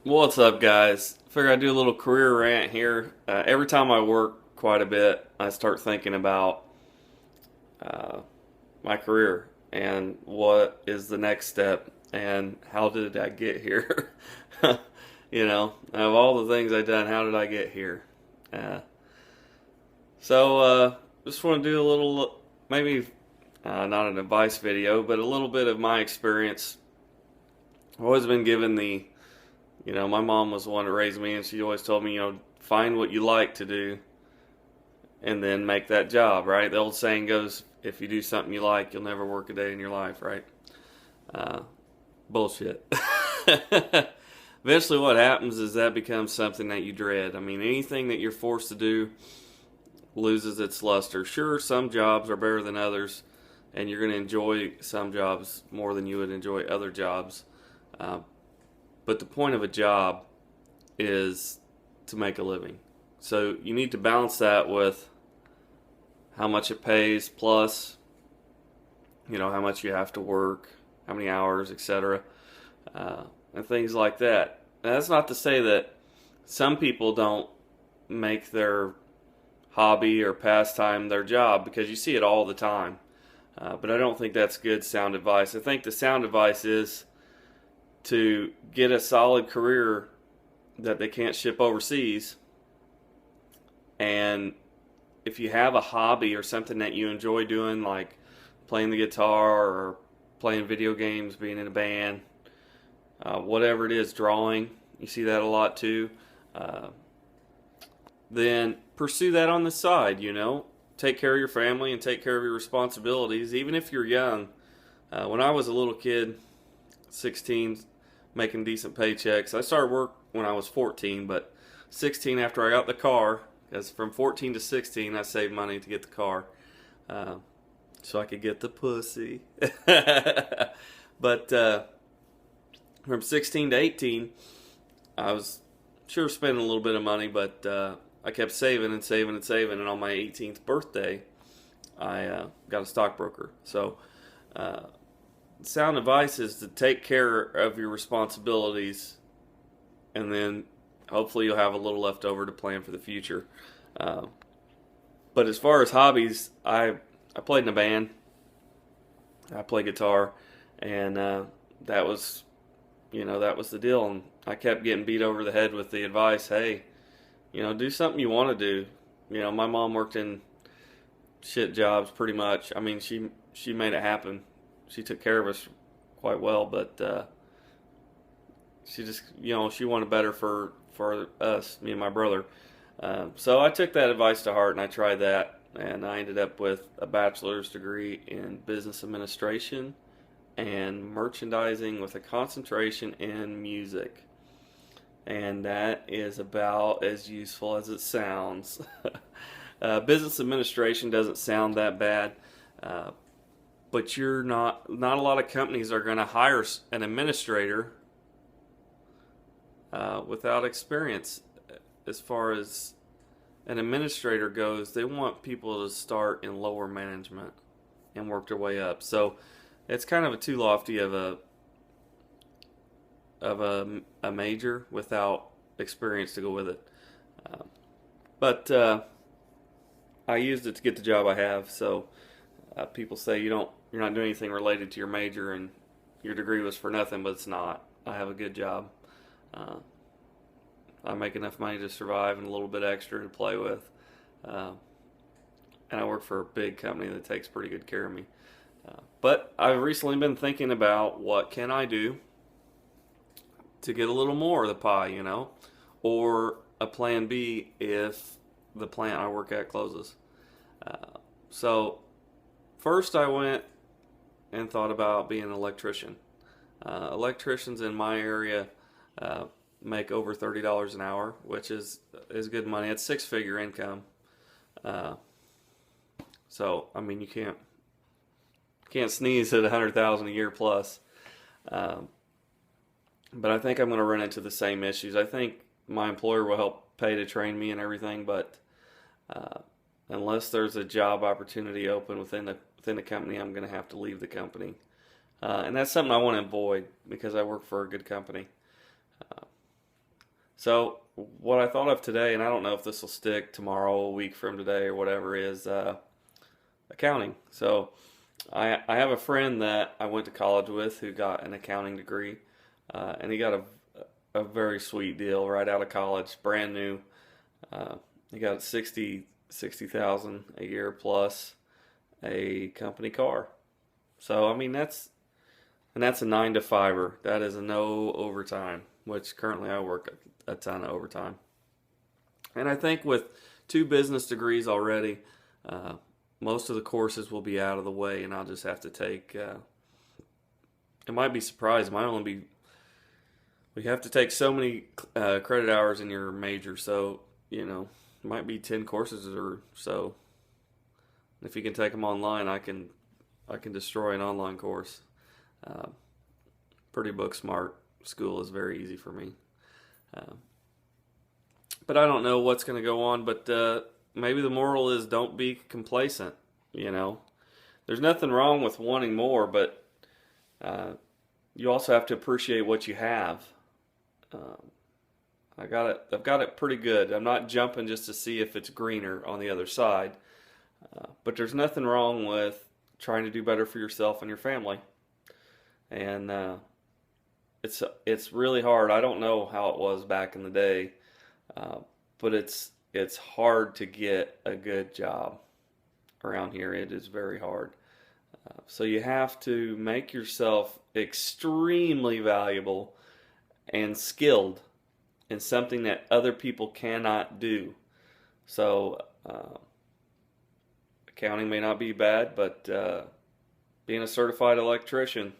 What's up, guys? Figure I'd do a little career rant here. Every time I work quite a bit, I start thinking about uh, my career and what is the next step and how did I get here? Of all the things I've done, how did I get here? Uh, just want to do a little, maybe not an advice video, but a little bit of my experience. I've always been given my mom was the one to raise me, and she always told me, find what you like to do and then make that job, right? The old saying goes, if you do something you like, you'll never work a day in your life, right? Uh, Bullshit. Eventually, what happens is that becomes something that you dread. I mean, anything that you're forced to do loses its luster. Sure, some jobs are better than others, and you're going to enjoy some jobs more than you would enjoy other jobs. Uh, but the point of a job is to make a living. So you need to balance that with how much it pays, plus, how much you have to work, how many hours, etc., and things like that. And that's not to say that some people don't make their hobby or pastime their job, because you see it all the time. But I don't think that's good sound advice. I think the sound advice is to get a solid career that they can't ship overseas. And if you have a hobby or something that you enjoy doing, like playing the guitar or playing video games, being in a band, whatever it is, drawing, you see that a lot too, uh, then pursue that on the side, Take care of your family and take care of your responsibilities, even if you're young. When I was a little kid, 16, making decent paychecks. I started work when I was 14, but 16 after I got the car, because from 14 to 16 I saved money to get the car, so I could get the pussy. But from 16 to 18, I was sure spending a little bit of money, but I kept saving and saving and saving, and on my 18th birthday, I got a stockbroker. So sound advice is to take care of your responsibilities, and then hopefully you'll have a little left over to plan for the future. But as far as hobbies, I played in a band. I play guitar, and that was the deal. And I kept getting beat over the head with the advice, hey, do something you want to do. My mom worked in shit jobs pretty much. I mean, she made it happen. She took care of us quite well, but she just, she wanted better for us, me and my brother. So I took that advice to heart, and I tried that, and I ended up with a bachelor's degree in business administration and merchandising with a concentration in music. And that is about as useful as it sounds. Business administration doesn't sound that bad, but you're not a lot of companies are going to hire an administrator without experience. As far as an administrator goes, they want people to start in lower management and work their way up. So it's kind of a too lofty of a major without experience to go with it. But I used it to get the job I have. So people say you're not doing anything related to your major, and your degree was for nothing, but it's not. I have a good job. Uh, I make enough money to survive and a little bit extra to play with. Uh, and I work for a big company that takes pretty good care of me. But I've recently been thinking about what can I do to get a little more of the pie, or a plan B if the plant I work at closes. So first I went and thought about being an electrician. Electricians in my area make over $30 an hour, which is good money. It's six-figure income. So I mean, you can't sneeze at 100,000 a year plus. But I think I'm going to run into the same issues. I think my employer will help pay to train me and everything, but unless there's a job opportunity open within the company, I'm going to have to leave the company. And that's something I want to avoid because I work for a good company. So what I thought of today, and I don't know if this will stick tomorrow, a week from today, or whatever, is accounting. So I have a friend that I went to college with who got an accounting degree, and he got a very sweet deal right out of college, brand new. He got 60,000 a year plus a company car. So I mean that's a 9 to 5er. That is a no overtime, which currently I work a ton of overtime. And I think with 2 business degrees already, uh, most of the courses will be out of the way, and I'll just have to take. It might be surprised. It might only be. We have to take so many credit hours in your major, so it might be 10 courses or so. If you can take them online, I can destroy an online course. Uh, Pretty book smart school is very easy for me. Uh, but I don't know what's going to go on. But maybe the moral is don't be complacent. You know, there's nothing wrong with wanting more, but uh, you also have to appreciate what you have. Um, I've got it pretty good. I'm not jumping just to see if it's greener on the other side. But there's nothing wrong with trying to do better for yourself and your family. And it's really hard. I don't know how it was back in the day, uh, but it's hard to get a good job around here. It is very hard. So you have to make yourself extremely valuable and skilled in something that other people cannot do. So accounting may not be bad, but being a certified electrician,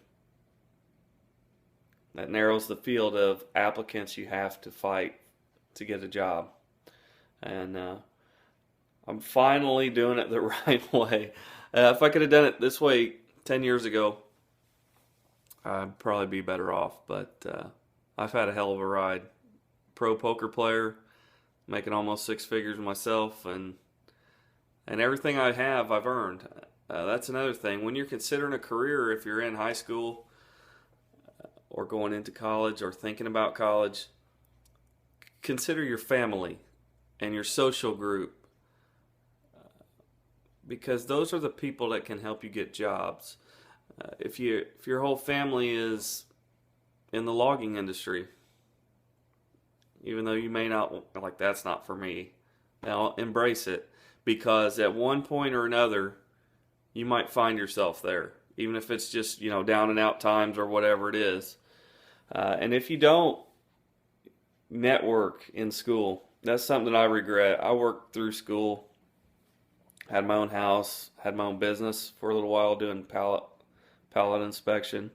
that narrows the field of applicants you have to fight to get a job. And I'm finally doing it the right way. If I could have done it this way 10 years ago, I'd probably be better off. But I've had a hell of a ride. Pro poker player, making almost 6 figures myself, and everything I have, I've earned. That's another thing. When you're considering a career, if you're in high school or going into college or thinking about college, consider your family and your social group, because those are the people that can help you get jobs. If your whole family is in the logging industry, even though you may not like that's not for me, now embrace it, because at one point or another you might find yourself there, even if it's just down and out times or whatever it is. And if you don't network in school, that's something I regret. I worked through school, had my own house, had my own business for a little while doing pallet inspection,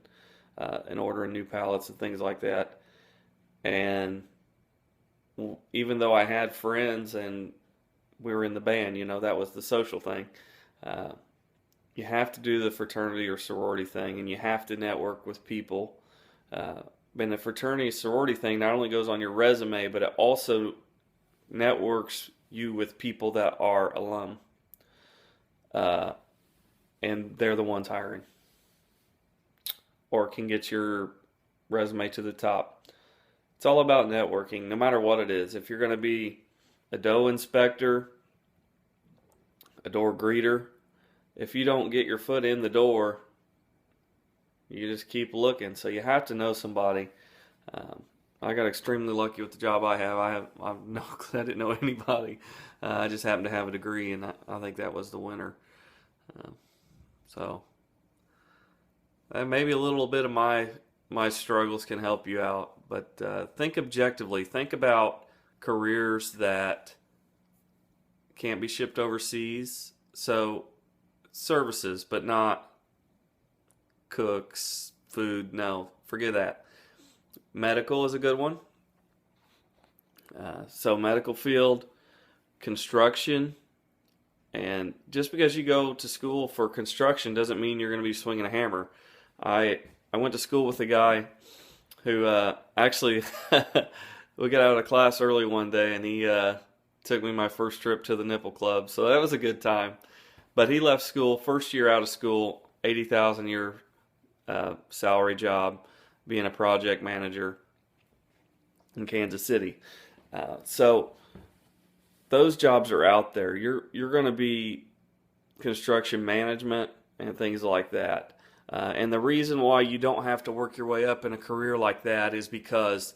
and ordering new pallets and things like that. And even though I had friends and we were in the band, that was the social thing. Uh, you have to do the fraternity or sorority thing, and you have to network with people. And the fraternity sorority thing not only goes on your resume, but it also networks you with people that are alum, uh, and they're the ones hiring, or can get your resume to the top. It's all about networking, no matter what it is. If you're going to be a dough inspector, a door greeter, if you don't get your foot in the door, you just keep looking. So you have to know somebody. I got extremely lucky with the job I have. I didn't know anybody. I just happened to have a degree, and I think that was the winner. Uh, so maybe a little bit of my struggles can help you out. But think objectively. Think about careers that can't be shipped overseas. So services, but not cooks, food. No, forget that. Medical is a good one. So medical field, construction, and just because you go to school for construction doesn't mean you're going to be swinging a hammer. I went to school with a guy who actually we got out of class early one day, and he took me my first trip to the Nipple Club, so that was a good time. But he left school, first year out of school, 80,000 a year salary job, being a project manager. in Kansas City. So those jobs are out there. You're going to be construction management and things like that. And the reason why you don't have to work your way up in a career like that is because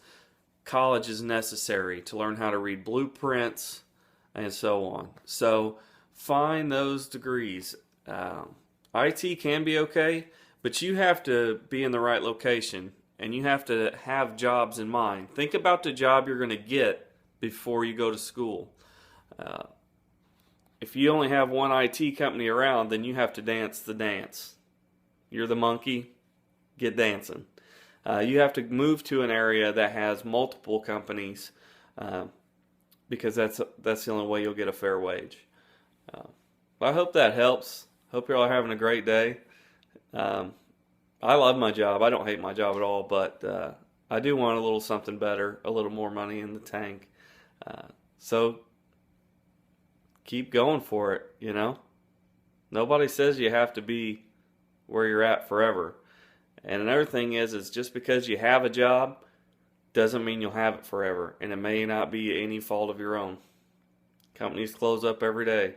college is necessary to learn how to read blueprints and so on. So find those degrees. IT can be okay, but you have to be in the right location and you have to have jobs in mind. Think about the job you're going to get before you go to school. Uh, if you only have one IT company around, then you have to dance the dance. You're the monkey, get dancing. You have to move to an area that has multiple companies because that's the only way you'll get a fair wage. Uh, I hope that helps. Hope you're all having a great day. Um, I love my job. I don't hate my job at all, but I do want a little something better, a little more money in the tank. So keep going for it, you know? Nobody says you have to be where you're at forever. And another thing is just because you have a job doesn't mean you'll have it forever. And it may not be any fault of your own. Companies close up every day.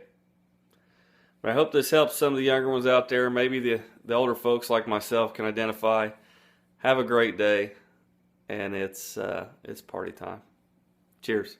But I hope this helps some of the younger ones out there. Maybe the older folks like myself can identify. Have a great day. And it's party time. Cheers.